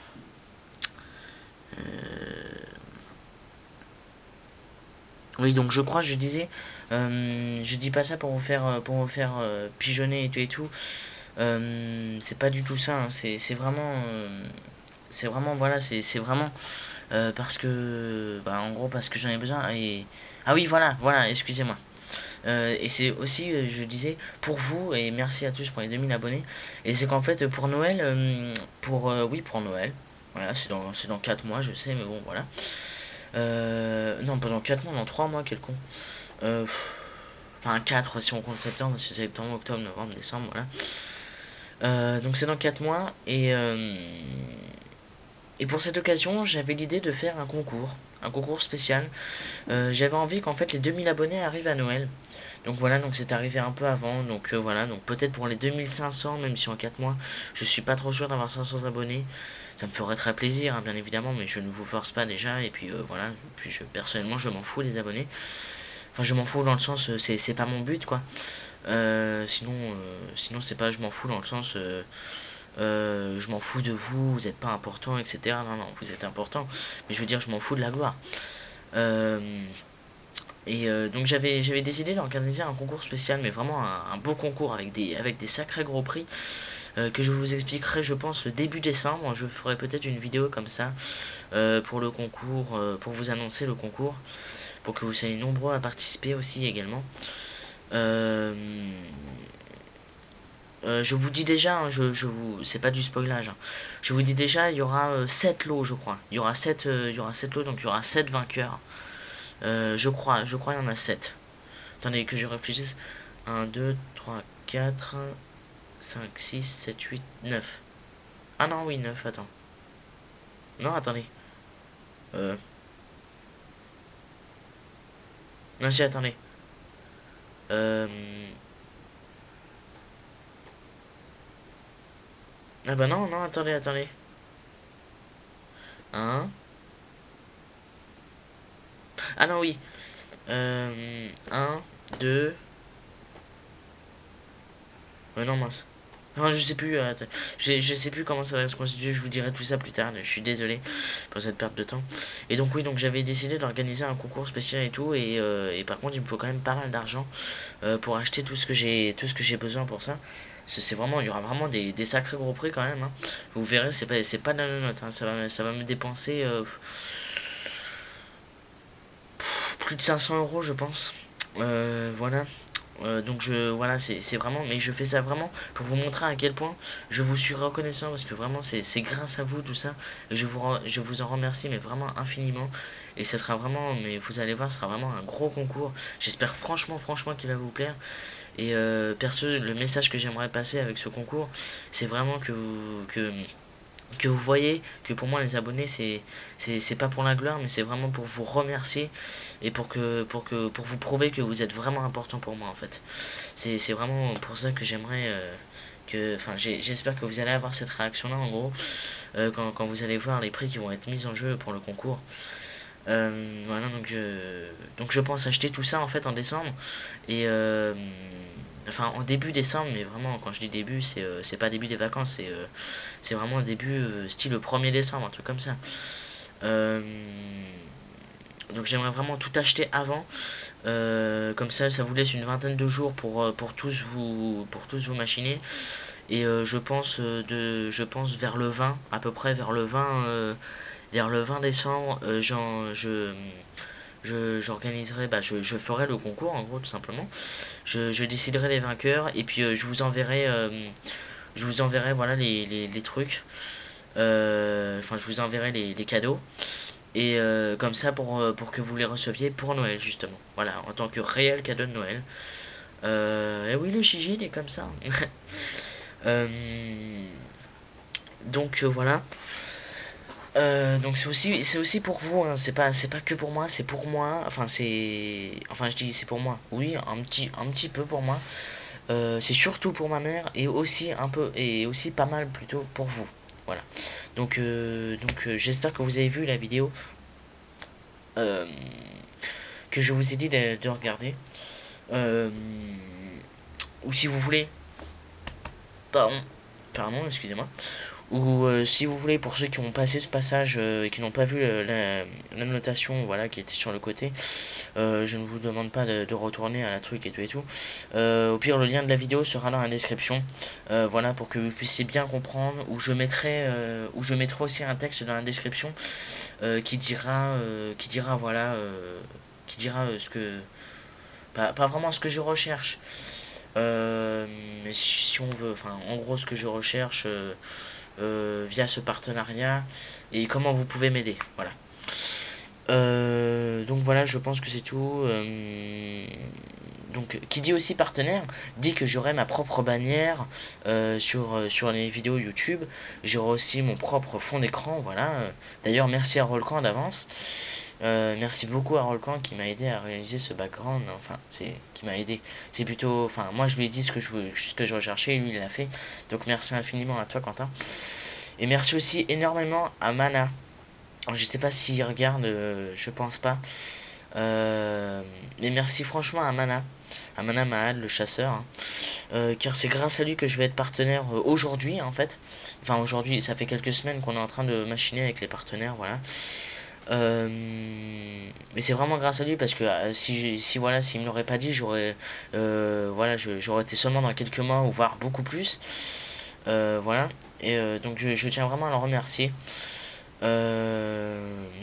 [SPEAKER 1] Oui, donc je crois, je disais, je dis pas ça pour vous faire pigeonner et tout. C'est pas du tout ça, hein. C'est vraiment, voilà, c'est vraiment parce que, bah, en gros, parce que j'en ai besoin. Et ah oui, voilà, excusez-moi. Et c'est aussi, je disais, pour vous, et merci à tous pour les 2000 abonnés. Et c'est qu'en fait, pour Noël, oui, pour Noël, voilà, c'est dans 4 mois, je sais, mais bon, voilà. Non, pas dans 4 mois, dans 3 mois, quel con. Enfin, 4 si on compte septembre, parce que c'est septembre, octobre, novembre, décembre, voilà. Donc c'est dans 4 mois, et pour cette occasion, j'avais l'idée de faire un concours spécial. J'avais envie qu'en fait les 2000 abonnés arrivent à Noël. Donc voilà, donc c'est arrivé un peu avant, donc voilà, donc peut-être pour les 2500, même si en 4 mois, je suis pas trop sûr d'avoir 500 abonnés, ça me ferait très plaisir, hein, bien évidemment, mais je ne vous force pas déjà, et puis voilà, puis personnellement, je m'en fous des abonnés, enfin je m'en fous dans le sens, c'est pas mon but, quoi, sinon c'est pas je m'en fous dans le sens, je m'en fous de vous, vous êtes pas important, etc. Non, non, vous êtes important, mais je veux dire, je m'en fous de la gloire. Euh, donc j'avais décidé d'organiser un concours spécial, mais vraiment un beau concours avec des sacrés gros prix, que je vous expliquerai, je pense, le début décembre. Je ferai peut-être une vidéo comme ça, pour le concours, pour vous annoncer le concours, pour que vous soyez nombreux à participer aussi également. Euh, je vous dis déjà, hein, c'est pas du spoilage, hein. Je vous dis déjà, il y aura 7 lots, je crois. Il y aura 7 lots, donc il y aura 7 vainqueurs. Je crois il y en a 7. Attendez que je réfléchisse. 1, 2, 3, 4, 5, 6, 7, 8, 9. Ah non, oui, 9, attends. Non, attendez. Euh... Non, si, attendez. Euh... Ah bah non, non, attendez, attendez. 1. Ah non, oui. 1, 2. Non, mince. Non, je sais plus, je sais plus comment ça va se constituer, je vous dirai tout ça plus tard, je suis désolé pour cette perte de temps. Et donc oui, donc j'avais décidé d'organiser un concours spécial et tout, et par contre il me faut quand même pas mal d'argent pour acheter tout ce que j'ai besoin pour ça. C'est vraiment, il y aura vraiment des sacrés gros prix quand même, hein. Vous verrez, c'est pas de la note, hein. Ça va me dépenser plus de 500 euros je pense. Voilà. Donc voilà, c'est vraiment, mais je fais ça vraiment pour vous montrer à quel point je vous suis reconnaissant, parce que vraiment c'est grâce à vous tout ça, et je vous en remercie, mais vraiment infiniment. Et ça sera vraiment, mais vous allez voir, ce sera vraiment un gros concours. J'espère franchement qu'il va vous plaire. Et perso, le message que j'aimerais passer avec ce concours, c'est vraiment que vous voyez que pour moi les abonnés c'est pas pour la gloire, mais c'est vraiment pour vous remercier, et pour vous prouver que vous êtes vraiment important pour moi en fait. C'est vraiment pour ça que j'aimerais j'espère que vous allez avoir cette réaction là en gros, quand vous allez voir les prix qui vont être mis en jeu pour le concours. Voilà, donc je pense acheter tout ça en fait en décembre, et enfin en début décembre, mais vraiment quand je dis début, c'est pas début des vacances, c'est vraiment début, style le 1er décembre, un truc comme ça. Euh, donc j'aimerais vraiment tout acheter avant, comme ça vous laisse une vingtaine de jours pour tous vous machiner. Et je pense vers le 20, à peu près vers le 20 décembre, j'organiserai, je ferai le concours en gros tout simplement. Je déciderai les vainqueurs, et puis je vous enverrai voilà les trucs. Enfin, je vous enverrai les cadeaux. Et comme ça pour que vous les receviez pour Noël justement. Voilà, en tant que réel cadeau de Noël. Et oui, le Gigi il est comme ça. Euh, donc voilà. Donc c'est aussi pour vous, hein. C'est pas que pour moi, c'est pour moi. Enfin je dis c'est pour moi. Oui, un petit peu pour moi. C'est surtout pour ma mère, et aussi un peu, et aussi pas mal plutôt pour vous. Voilà. J'espère que vous avez vu la vidéo euh, que je vous ai dit de regarder. Euh, ou si vous voulez, pardon, excusez-moi. Ou si vous voulez, pour ceux qui ont passé ce passage et qui n'ont pas vu la notation, voilà, qui était sur le côté, je ne vous demande pas de retourner à la truc et tout. Au pire, le lien de la vidéo sera dans la description, voilà, pour que vous puissiez bien comprendre. Où je mettrai aussi un texte dans la description qui dira voilà, qui dira ce que, pas vraiment ce que je recherche, mais si on veut, enfin, en gros, ce que je recherche via ce partenariat, et comment vous pouvez m'aider. Voilà. Donc voilà, je pense que c'est tout. Donc, qui dit aussi partenaire, dit que j'aurai ma propre bannière sur les vidéos YouTube. J'aurai aussi mon propre fond d'écran, voilà. D'ailleurs, merci à Rollcan d'avance. Merci beaucoup à Rolcan qui m'a aidé à réaliser ce background. Enfin, c'est qui m'a aidé. C'est plutôt, enfin, moi je lui ai dit ce que je recherchais, et lui il l'a fait. Donc merci infiniment à toi, Quentin. Et merci aussi énormément à Mana. Alors, je sais pas s'il regarde, je pense pas. Mais merci franchement à Mana Mahal, le chasseur, hein. Car c'est grâce à lui que je vais être partenaire aujourd'hui, en fait. Enfin, aujourd'hui, ça fait quelques semaines qu'on est en train de machiner avec les partenaires, voilà. Euh, mais c'est vraiment grâce à lui parce que si voilà, s'il me l'aurait pas dit, voilà, j'aurais été seulement dans quelques mois ou voire beaucoup plus. Voilà. Et donc je tiens vraiment à le remercier.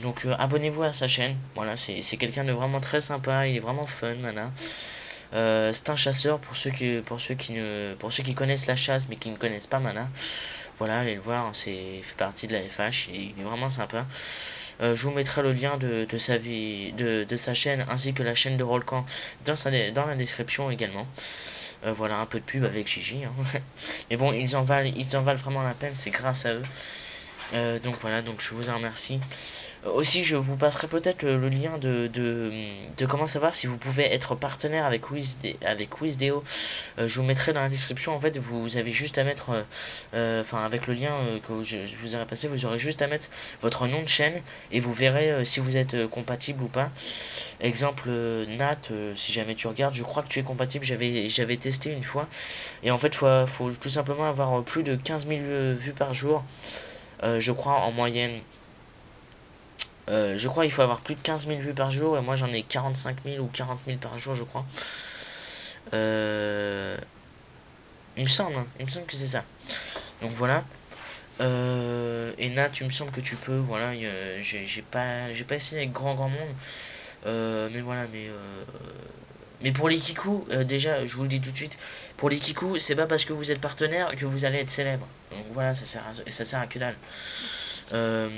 [SPEAKER 1] Donc abonnez-vous à sa chaîne. Voilà, c'est quelqu'un de vraiment très sympa. Il est vraiment fun, Mana. C'est un chasseur pour ceux qui connaissent la chasse mais qui ne connaissent pas Mana. Voilà, allez le voir. Il fait partie de la FH et il est vraiment sympa. Je vous mettrai le lien de sa chaîne ainsi que la chaîne de Rolcan dans la description également. Voilà, un peu de pub avec Gigi, hein. Mais bon, ils en valent vraiment la peine, c'est grâce à eux. Donc voilà, donc je vous en remercie. Aussi, je vous passerai peut-être le lien de comment savoir si vous pouvez être partenaire avec Wizdeo. Je vous mettrai dans la description. En fait, vous avez juste à mettre, enfin avec le lien que je vous aurai passé, vous aurez juste à mettre votre nom de chaîne et vous verrez si vous êtes compatible ou pas. Exemple, Nat, si jamais tu regardes, je crois que tu es compatible. J'avais testé une fois et en fait, faut tout simplement avoir plus de 15 000 vues par jour. Je crois en moyenne. Je crois qu'il faut avoir plus de 15 000 vues par jour et moi j'en ai 45 000 ou 40 000 par jour, je crois. Euh, il me semble que c'est ça. Donc voilà. Et Nat, tu me semble que tu peux. Voilà, j'ai pas essayé avec grand monde. Mais voilà, mais pour les Kikou, déjà, je vous le dis tout de suite, pour les Kikou, c'est pas parce que vous êtes partenaire que vous allez être célèbre. Donc voilà, ça sert à que dalle. Euh,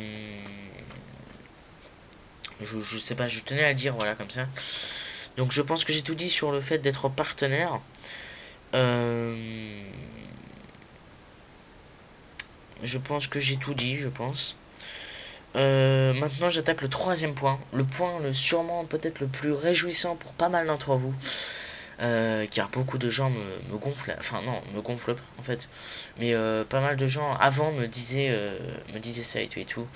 [SPEAKER 1] je sais pas, je tenais à le dire, voilà, comme ça. Donc je pense que j'ai tout dit sur le fait d'être partenaire. Euh, je pense que j'ai tout dit, je pense. Maintenant j'attaque le troisième point, sûrement peut-être le plus réjouissant pour pas mal d'entre vous, car beaucoup de gens me gonflent, enfin non, me gonflent pas en fait, mais pas mal de gens avant me disaient ça et tout et tout.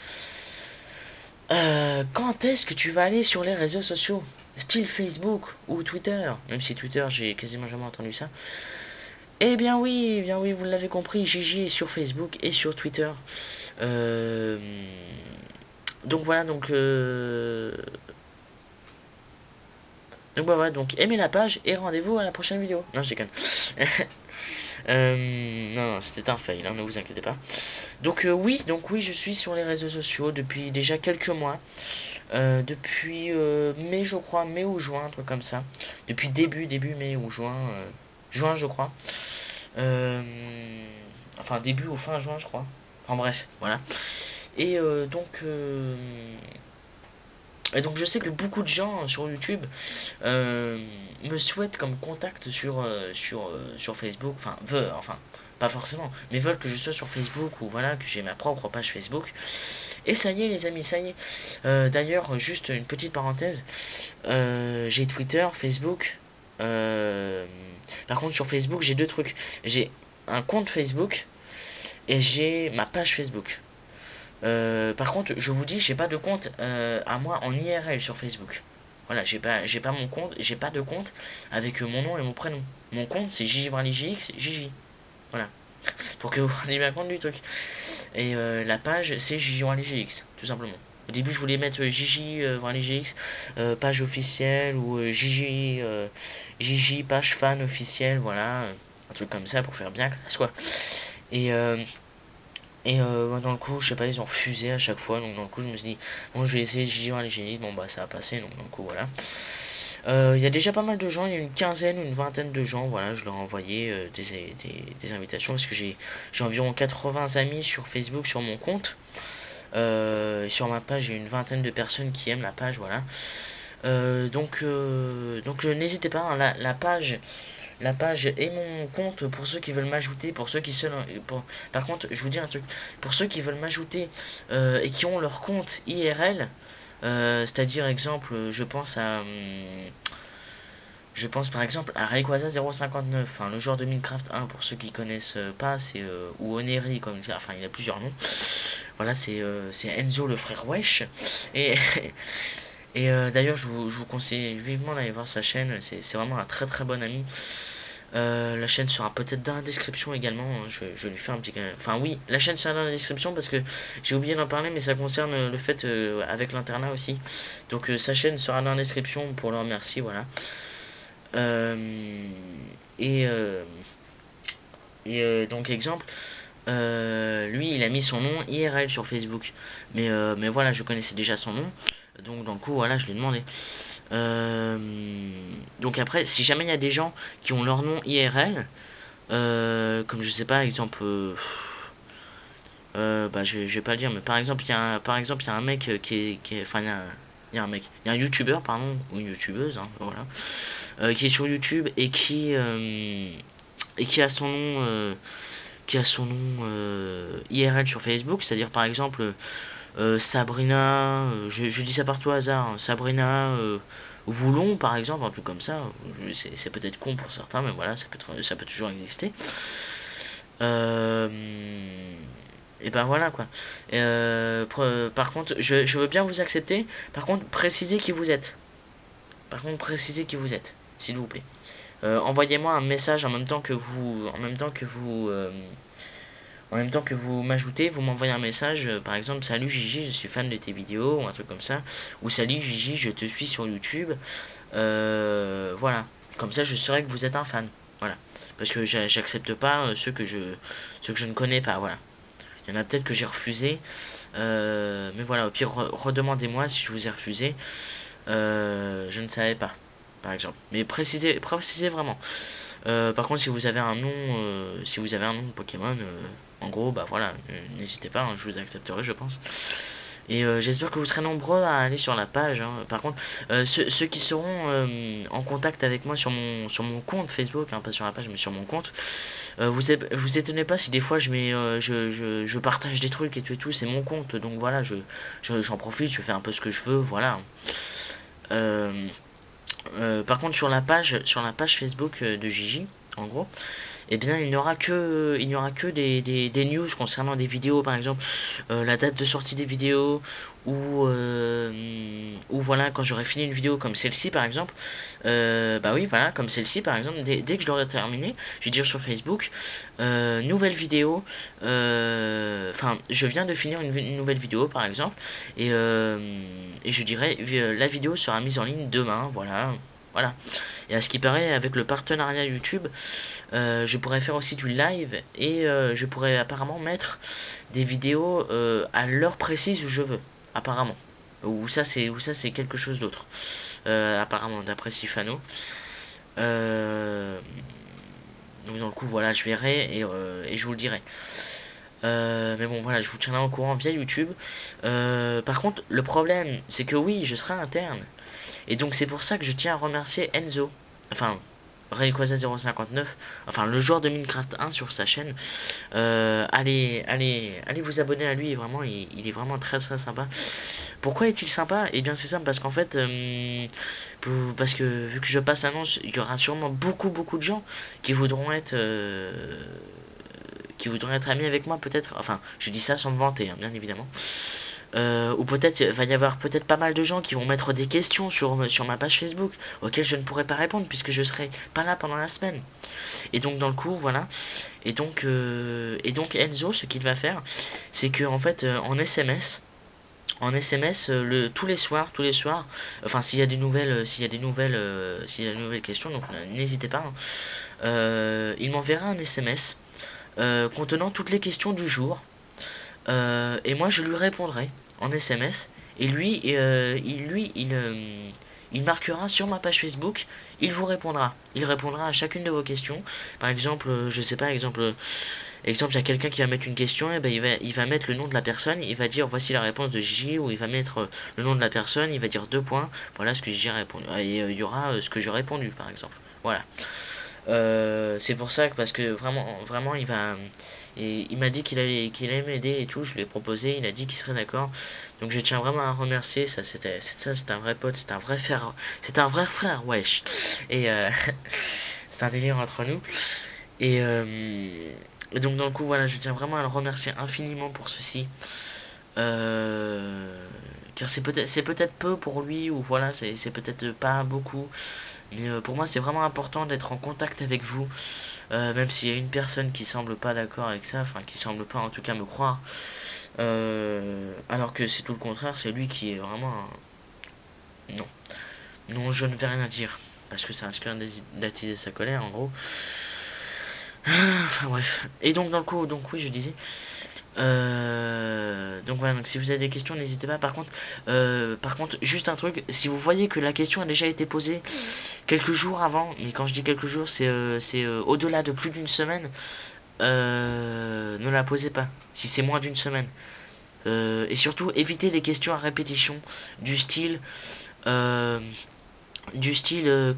[SPEAKER 1] Quand est-ce que tu vas aller sur les réseaux sociaux, style Facebook ou Twitter, même si Twitter j'ai quasiment jamais entendu ça. Eh bien oui, vous l'avez compris, Gigi est sur Facebook et sur Twitter. Euh, donc voilà, donc voilà, donc aimez la page et rendez-vous à la prochaine vidéo. Non, je déconne. Non, c'était un fail, hein, ne vous inquiétez pas. Donc oui, je suis sur les réseaux sociaux depuis déjà quelques mois. Depuis mai, je crois, mai ou juin, un truc comme ça. Depuis début mai ou juin, je crois. Euh, enfin, début ou fin juin, je crois. Enfin bref, voilà. Et donc je sais que beaucoup de gens sur YouTube me souhaitent comme contact sur Facebook, enfin pas forcément, mais veulent que je sois sur Facebook ou voilà que j'ai ma propre page Facebook. Et ça y est les amis, ça y est. D'ailleurs juste une petite parenthèse, j'ai Twitter, Facebook. Par contre sur Facebook j'ai deux trucs. J'ai un compte Facebook et j'ai ma page Facebook. Par contre, je vous dis, j'ai pas de compte à moi en IRL sur Facebook. Voilà, j'ai pas mon compte, j'ai pas de compte avec mon nom et mon prénom. Mon compte c'est JJBrallyGX, Gigi. Voilà. Pour que vous rendiez bien compte du truc. Et la page c'est JJBrallyGX, tout simplement. Au début, je voulais mettre Gigi GX, page officielle ou Gigi page fan officielle, voilà, un truc comme ça pour faire bien classe quoi. Et dans le coup, je sais pas, ils ont refusé à chaque fois. Donc dans le coup, je me suis dit, bon, je vais essayer de JJ GX. Bon, bah ça a passé. Donc dans le coup, voilà. Il y a déjà pas mal de gens. Il y a une quinzaine, une vingtaine de gens. Voilà, je leur ai envoyé des invitations parce que j'ai environ 80 amis sur Facebook sur mon compte. Sur ma page, j'ai une vingtaine de personnes qui aiment la page. Voilà. N'hésitez pas, hein, la page et mon compte pour ceux qui veulent m'ajouter, pour ceux qui se... Par contre, je vous dis un truc, pour ceux qui veulent m'ajouter et qui ont leur compte IRL, C'est-à-dire, exemple, je pense par exemple à Rayquaza 059, enfin le joueur de Minecraft 1 pour ceux qui connaissent pas, c'est ou Oneri comme ça, enfin il a plusieurs noms. Voilà, c'est Enzo le frère Wesh. Et d'ailleurs je vous conseille vivement d'aller voir sa chaîne, c'est vraiment un très très bon ami. La chaîne sera peut-être dans la description également, hein. Je lui fais un petit... Enfin oui, la chaîne sera dans la description parce que j'ai oublié d'en parler, mais ça concerne le fait avec l'internat aussi. Donc sa chaîne sera dans la description pour le remercier, voilà. Euh, et donc exemple, lui il a mis son nom IRL sur Facebook, mais voilà, je connaissais déjà son nom, donc dans le coup voilà, je lui ai demandé. Donc après, si jamais il y a des gens qui ont leur nom IRL, comme je sais pas, exemple, bah je vais pas le dire, mais par exemple il y a un mec enfin il y a un mec, il y a un youtubeur pardon, ou une youtubeuse, hein, voilà, qui est sur YouTube et qui a son nom IRL sur Facebook, c'est-à-dire par exemple Sabrina, je dis ça par tout hasard, hein, Sabrina Voulon par exemple, un truc comme ça. C'est peut-être con pour certains, mais voilà, ça peut toujours exister. Et ben voilà quoi. Par contre, je veux bien vous accepter. Par contre, précisez qui vous êtes. S'il vous plaît. Envoyez-moi un message en même temps que vous, en même temps que vous m'ajoutez, vous m'envoyez un message, par exemple, salut Gigi, je suis fan de tes vidéos, ou un truc comme ça, ou salut Gigi, je te suis sur YouTube, voilà, comme ça je saurai que vous êtes un fan, voilà, parce que j'accepte pas ceux que je ne connais pas, voilà, il y en a peut-être que j'ai refusé, mais voilà, au pire redemandez-moi si je vous ai refusé, je ne savais pas, par exemple, mais précisez vraiment. Par contre, si vous avez un nom de Pokémon, en gros, bah voilà, n'hésitez pas, hein, je vous accepterai, je pense. Et j'espère que vous serez nombreux à aller sur la page, hein. Par contre, ceux qui seront en contact avec moi sur mon compte Facebook, hein, pas sur la page, mais sur mon compte, vous étonnez pas si des fois je partage des trucs et tout, c'est mon compte, donc voilà, j'en profite, je fais un peu ce que je veux, voilà. Par contre sur la page Facebook de Gigi, en gros, eh bien il n'y aura que des news concernant des vidéos, par exemple la date de sortie des vidéos, ou voilà, quand j'aurai fini une vidéo comme celle-ci par exemple, bah oui voilà, comme celle-ci par exemple, dès que je l'aurai terminé, je vais dire sur Facebook nouvelle vidéo, enfin je viens de finir une nouvelle vidéo par exemple, et je dirais la vidéo sera mise en ligne demain, voilà. Voilà. Et à ce qui paraît, avec le partenariat YouTube, je pourrais faire aussi du live, et je pourrais apparemment mettre des vidéos à l'heure précise où je veux, apparemment. Ou ça c'est quelque chose d'autre. Apparemment, d'après Sifano. Donc dans le coup, voilà, je verrai, et je vous le dirai. Mais bon voilà, je vous tiendrai au courant via YouTube. Par contre, le problème c'est que oui, je serai interne, et donc c'est pour ça que je tiens à remercier Enzo, enfin Rayquaza 059, enfin le joueur de Minecraft 1 sur sa chaîne. Allez vous abonner à lui, vraiment il est vraiment très très sympa. Pourquoi est-il sympa? Et bien c'est simple, parce qu'en fait parce que vu que je passe l'annonce, il y aura sûrement beaucoup de gens qui voudront être amis avec moi, peut-être. Enfin, je dis ça sans me vanter, hein, bien évidemment. Ou peut-être va y avoir peut-être pas mal de gens qui vont mettre des questions sur ma page Facebook auxquelles je ne pourrai pas répondre puisque je serai pas là pendant la semaine. Et donc dans le coup voilà. Et donc Enzo, ce qu'il va faire, c'est que en fait en SMS, tous les soirs, enfin s'il y a des nouvelles questions, donc n'hésitez pas, hein. Il m'enverra un SMS contenant toutes les questions du jour, et moi je lui répondrai en SMS, et lui il marquera sur ma page Facebook, il répondra à chacune de vos questions. Par exemple, je sais pas, exemple il y a quelqu'un qui va mettre une question, et ben il va mettre le nom de la personne, il va dire voici la réponse de J, ou il va mettre le nom de la personne, il va dire 2 points, voilà ce que j'ai répondu, et il y aura ce que j'ai répondu par exemple, voilà. C'est pour ça que, parce que vraiment il va, et il m'a dit qu'il allait m'aider et tout. Je lui ai proposé, il a dit qu'il serait d'accord. Donc je tiens vraiment à remercier. C'est un vrai pote, c'est un vrai frère, wesh. Et c'est un délire entre nous. Et, et donc dans le coup voilà, je tiens vraiment à le remercier infiniment pour ceci. Car c'est peut-être peu pour lui, ou voilà, c'est peut-être pas beaucoup, mais pour moi c'est vraiment important d'être en contact avec vous, même s'il y a une personne qui semble pas d'accord avec ça, enfin qui semble pas en tout cas me croire, alors que c'est tout le contraire, c'est lui qui est vraiment non, non, je ne vais rien dire parce que ça risque d'attiser sa colère en gros. Enfin bref. Et donc dans le coup, donc oui, je disais. Donc voilà, donc si vous avez des questions, n'hésitez pas. Par contre, juste un truc, si vous voyez que la question a déjà été posée quelques jours avant, mais quand je dis quelques jours, c'est au-delà de plus d'une semaine, ne la posez pas. Si c'est moins d'une semaine. Et surtout, évitez les questions à répétition du style. Euh,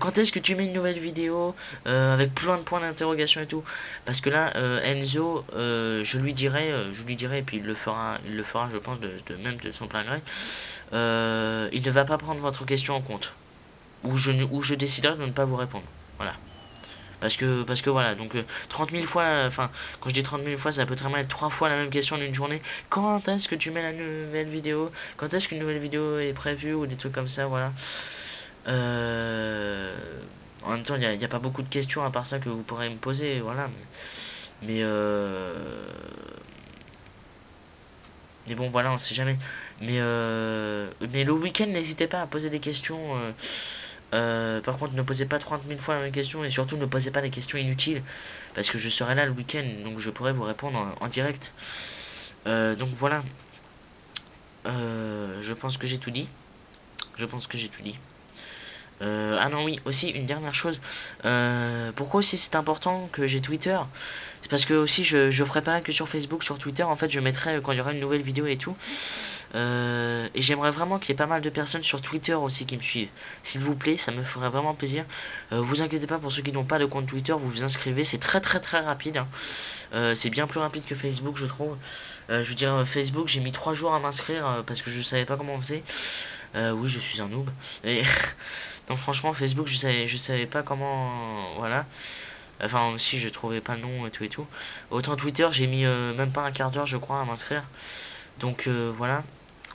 [SPEAKER 1] quand est-ce que tu mets une nouvelle vidéo, avec plein de points d'interrogation et tout, parce que là, Enzo, je lui dirai et puis il le fera je pense même de son plein gré. Il ne va pas prendre votre question en compte, ou je déciderai de ne pas vous répondre, voilà. Parce que voilà, donc 30 000 fois, enfin, quand je dis 30 000 fois, ça peut très mal être 3 fois la même question en une journée. Quand est-ce que tu mets la nouvelle vidéo? Quand est-ce qu'une nouvelle vidéo est prévue? Ou des trucs comme ça, voilà. Euh, En même temps, il y a pas beaucoup de questions à part ça que vous pourrez me poser, voilà. Mais, mais bon, voilà, on sait jamais. Mais le week-end, n'hésitez pas à poser des questions. Par contre, ne posez pas 30 000 fois la même question, et surtout ne posez pas des questions inutiles, parce que je serai là le week-end, donc je pourrai vous répondre en direct. Donc voilà. Je pense que j'ai tout dit. Je pense que j'ai tout dit. Ah non, oui, aussi une dernière chose. Pourquoi aussi c'est important que j'ai Twitter? C'est parce que aussi je ferai pas que sur Facebook, sur Twitter. En fait, je mettrai quand il y aura une nouvelle vidéo et tout. Et j'aimerais vraiment qu'il y ait pas mal de personnes sur Twitter aussi qui me suivent. S'il vous plaît, ça me ferait vraiment plaisir. Vous inquiétez pas, pour ceux qui n'ont pas de compte Twitter, vous vous inscrivez. C'est très très très rapide, hein. C'est bien plus rapide que Facebook, je trouve. Je veux dire, Facebook, j'ai mis 3 jours à m'inscrire, parce que je savais pas comment on faisait. Oui, je suis un noob. Et donc franchement, Facebook, je savais pas comment, voilà. Enfin, aussi, je trouvais pas le nom et tout et tout. Autant Twitter, j'ai mis même pas un quart d'heure, je crois, à m'inscrire. Donc voilà.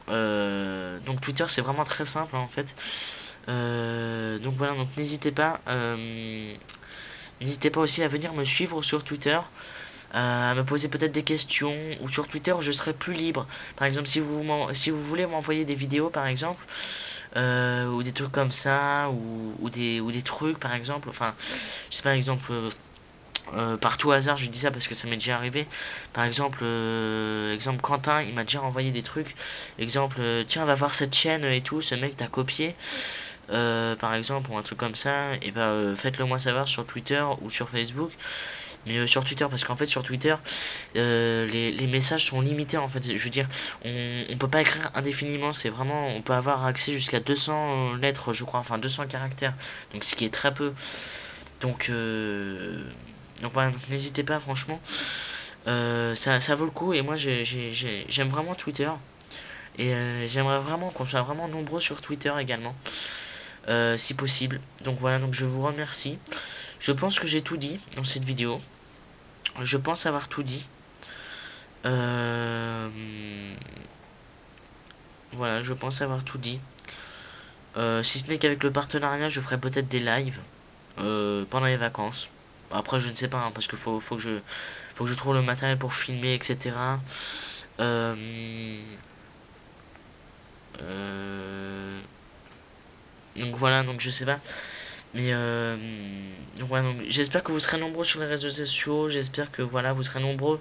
[SPEAKER 1] Donc Twitter, c'est vraiment très simple, hein, en fait. Donc voilà, donc n'hésitez pas aussi à venir me suivre sur Twitter, à me poser peut-être des questions, ou sur Twitter je serai plus libre. Par exemple, si vous voulez m'envoyer des vidéos par exemple, ou des trucs comme ça, ou des trucs par exemple, enfin je sais pas, exemple, par tout hasard je dis ça parce que ça m'est déjà arrivé. Par exemple, exemple Quentin, il m'a déjà envoyé des trucs, exemple, tiens, va voir cette chaîne et tout, ce mec t'a copié, par exemple, ou un truc comme ça. Et bah faites-le moi savoir sur Twitter ou sur Facebook. Mais sur Twitter, parce qu'en fait sur Twitter, les messages sont limités, en fait. Je veux dire, on peut pas écrire indéfiniment. C'est vraiment, on peut avoir accès jusqu'à 200 lettres, je crois, enfin 200 caractères, donc ce qui est très peu. Donc voilà, donc n'hésitez pas, franchement. Ça vaut le coup. Et moi j'aime vraiment Twitter. Et j'aimerais vraiment qu'on soit vraiment nombreux sur Twitter également, si possible. Donc voilà, donc je vous remercie. Je pense que j'ai tout dit dans cette vidéo. Je pense avoir tout dit. Euh, voilà, je pense avoir tout dit. Si ce n'est qu'avec le partenariat, je ferai peut-être des lives pendant les vacances. Après, je ne sais pas, hein, parce qu'il faut que je trouve le matériel pour filmer, etc. Donc voilà, donc je sais pas. Mais donc voilà, donc j'espère que vous serez nombreux sur les réseaux sociaux. J'espère que voilà, vous serez nombreux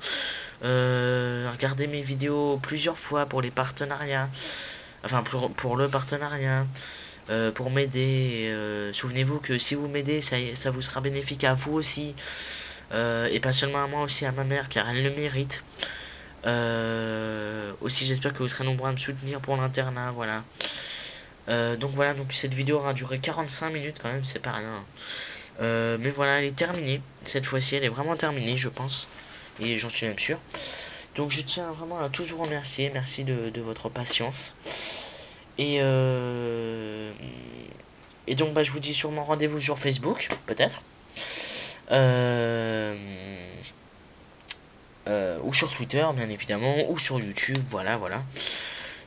[SPEAKER 1] à regarder mes vidéos plusieurs fois pour les partenariats. Enfin, pour le partenariat, pour m'aider. Souvenez-vous que si vous m'aidez, ça vous sera bénéfique à vous aussi. Et pas seulement à moi, aussi à ma mère, car elle le mérite. Aussi, j'espère que vous serez nombreux à me soutenir pour l'internat, voilà. Donc voilà, donc cette vidéo aura duré 45 minutes quand même, c'est pas rien. Mais voilà, elle est terminée. Cette fois-ci, elle est vraiment terminée, je pense. Et j'en suis même sûr. Donc je tiens vraiment à tous vous remercier. Merci de votre patience. Et, et donc bah, je vous dis sûrement rendez-vous sur Facebook, peut-être. Ou sur Twitter, bien évidemment. Ou sur YouTube, voilà, voilà.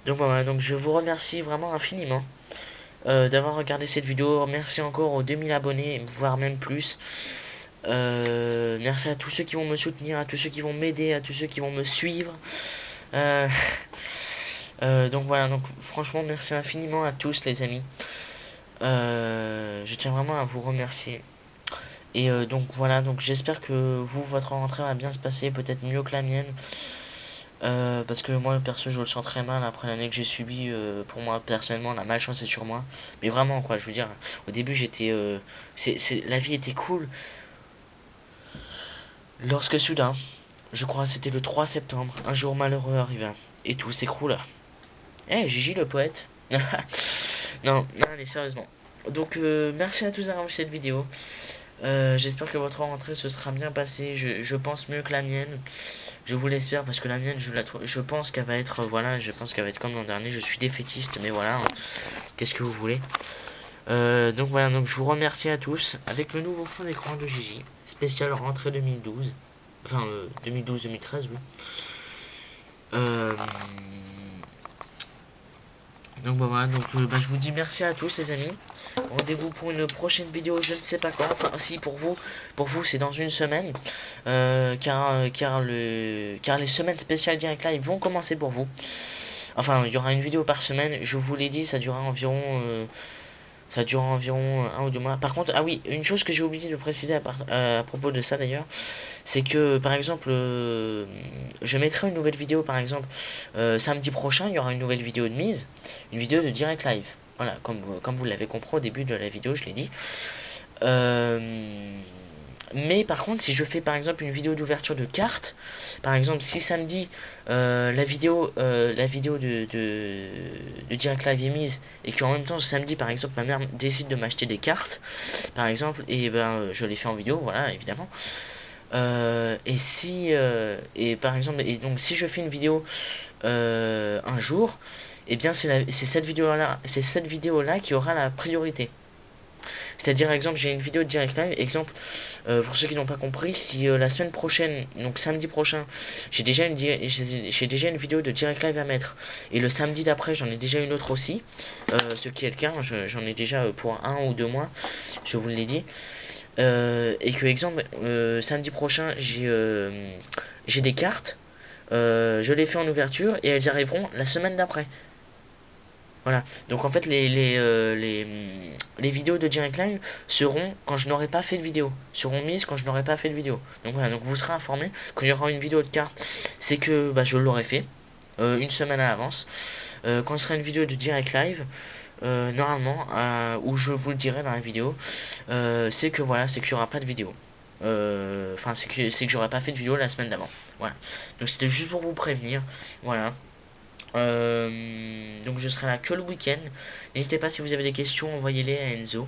[SPEAKER 1] Donc voilà, donc je vous remercie vraiment infiniment d'avoir regardé cette vidéo. Merci encore aux 2000 abonnés, voire même plus. Merci à tous ceux qui vont me soutenir, à tous ceux qui vont m'aider, à tous ceux qui vont me suivre. Euh, donc voilà, donc franchement merci infiniment à tous les amis. Je tiens vraiment à vous remercier. Et donc voilà, donc j'espère que vous, votre rentrée va bien se passer, peut-être mieux que la mienne. Parce que moi perso je le sens très mal après l'année que j'ai subi. Pour moi personnellement la malchance est sur moi. Mais vraiment quoi, je veux dire, au début j'étais la vie était cool. Lorsque soudain, je crois c'était le 3 septembre, un jour malheureux arriva. Et tout s'écroula. Eh, Gigi le poète. Non, non, allez, sérieusement. Donc, merci à tous d'avoir vu cette vidéo. J'espère que votre rentrée se sera bien passée. Je pense mieux que la mienne. Je vous l'espère parce que la mienne, je pense qu'elle va être, voilà, je pense qu'elle va être comme l'an dernier. Je suis défaitiste, mais voilà. Hein. Qu'est-ce que vous voulez? Donc voilà, donc je vous remercie à tous avec le nouveau fond d'écran de Gigi, spécial rentrée 2012. Enfin, 2012-2013, oui. Donc bah, voilà, donc bah, je vous dis merci à tous les amis. Rendez-vous pour une prochaine vidéo, je ne sais pas quand. Enfin si pour vous c'est dans une semaine. Car les semaines spéciales direct live vont commencer pour vous. Enfin il y aura une vidéo par semaine, je vous l'ai dit, ça durera environ un ou deux mois. Par contre, ah oui, une chose que j'ai oublié de préciser à propos de ça d'ailleurs, c'est que par exemple, je mettrai une nouvelle vidéo par exemple samedi prochain, il y aura une nouvelle vidéo de mise, une vidéo de direct live. Voilà, comme vous l'avez compris au début de la vidéo, je l'ai dit. Mais par contre, si je fais par exemple une vidéo d'ouverture de cartes, par exemple si samedi la vidéo de Direct Live est mise et qu'en même temps samedi par exemple ma mère décide de m'acheter des cartes, par exemple, et ben je les fais en vidéo, voilà évidemment. Et par exemple, et donc si je fais une vidéo un jour, et bien c'est cette vidéo là qui aura la priorité. C'est-à-dire, exemple, j'ai une vidéo de direct live. Exemple, pour ceux qui n'ont pas compris, si la semaine prochaine, donc samedi prochain, j'ai déjà une vidéo de direct live à mettre, et le samedi d'après, j'en ai déjà une autre aussi, ce qui est le cas, j'en ai déjà pour 1 ou 2 mois, je vous l'ai dit. Et que, exemple, samedi prochain, j'ai des cartes, je les fais en ouverture, et elles arriveront la semaine d'après. Voilà, donc en fait les vidéos de direct live seront quand je n'aurai pas fait de vidéo, seront mises quand je n'aurai pas fait de vidéo. Donc voilà, donc vous serez informé quand il y aura une vidéo de carte, c'est que bah, je l'aurai fait une semaine à l'avance. Quand ce sera une vidéo de direct live, normalement, où je vous le dirai dans la vidéo, c'est que voilà, c'est qu'il n'y aura pas de vidéo. Enfin, c'est que j'aurai pas fait de vidéo la semaine d'avant. Voilà, donc c'était juste pour vous prévenir. Voilà. Donc je serai là que le week-end. N'hésitez pas si vous avez des questions, envoyez-les à Enzo.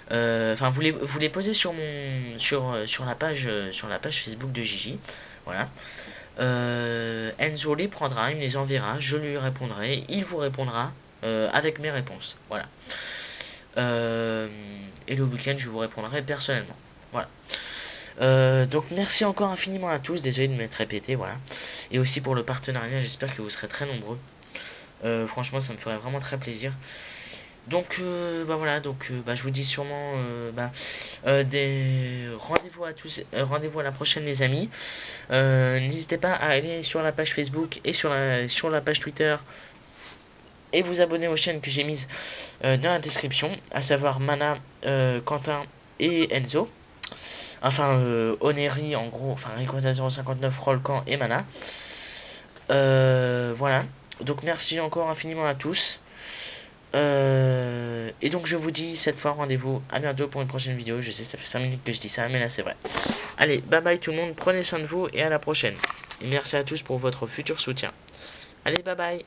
[SPEAKER 1] Enfin, vous les posez sur la page Facebook de Gigi. Voilà. Enzo les prendra, il me les enverra, je lui répondrai, il vous répondra avec mes réponses. Voilà. Et le week-end, je vous répondrai personnellement. Voilà. Donc merci encore infiniment à tous, désolé de m'être répété, voilà. Et aussi pour le partenariat, j'espère que vous serez très nombreux. Franchement, ça me ferait vraiment très plaisir. Donc bah voilà, donc bah, je vous dis sûrement des rendez-vous à tous, rendez-vous à la prochaine les amis. N'hésitez pas à aller sur la page Facebook et sur la page Twitter et vous abonner aux chaînes que j'ai mises dans la description, à savoir Mana, Quentin et Enzo. Enfin, Oneri en gros, enfin Rayquaza 059, Rollcan et Mana. Voilà. Donc merci encore infiniment à tous. Et donc je vous dis cette fois rendez-vous à bientôt pour une prochaine vidéo. Je sais ça fait 5 minutes que je dis ça, mais là c'est vrai. Allez, bye bye tout le monde, prenez soin de vous et à la prochaine. Et merci à tous pour votre futur soutien. Allez, bye bye.